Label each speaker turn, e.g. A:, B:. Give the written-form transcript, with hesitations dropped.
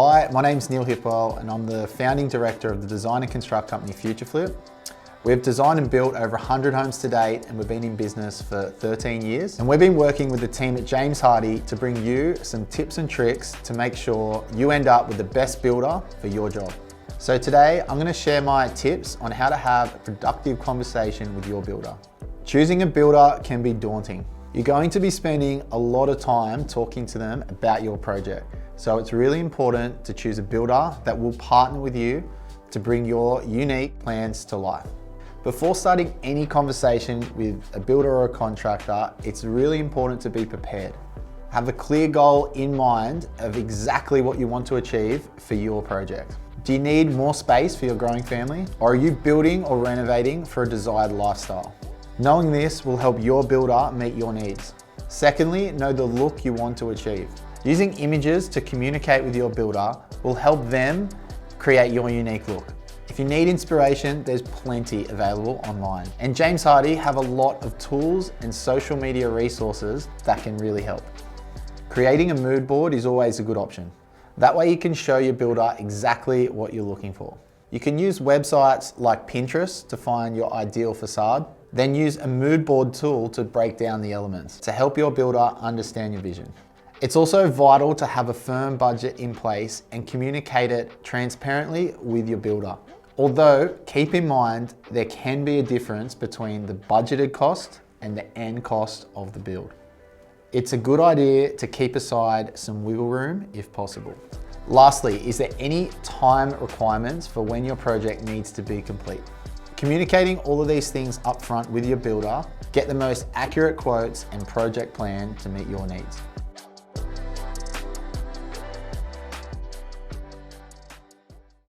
A: Hi, my name's Neil Hipwell and I'm the founding director of the design and construct company Futureflip. We've designed and built over 100 homes to date and we've been in business for 13 years. And we've been working with the team at James Hardie to bring you some tips and tricks to make sure you end up with the best builder for your job. So today I'm going to share my tips on how to have a productive conversation with your builder. Choosing a builder can be daunting. You're going to be spending a lot of time talking to them about your project. So it's really important to choose a builder that will partner with you to bring your unique plans to life. Before starting any conversation with a builder or a contractor, it's really important to be prepared. Have a clear goal in mind of exactly what you want to achieve for your project. Do you need more space for your growing family? Or are you building or renovating for a desired lifestyle? Knowing this will help your builder meet your needs. Secondly, know the look you want to achieve. Using images to communicate with your builder will help them create your unique look. If you need inspiration, there's plenty available online. And James Hardie have a lot of tools and social media resources that can really help. Creating a mood board is always a good option. That way you can show your builder exactly what you're looking for. You can use websites like Pinterest to find your ideal facade, then use a mood board tool to break down the elements to help your builder understand your vision. It's also vital to have a firm budget in place and communicate it transparently with your builder. Although, keep in mind, there can be a difference between the budgeted cost and the end cost of the build. It's a good idea to keep aside some wiggle room if possible. Lastly, is there any time requirements for when your project needs to be complete? Communicating all of these things up front with your builder, get the most accurate quotes and project plan to meet your needs.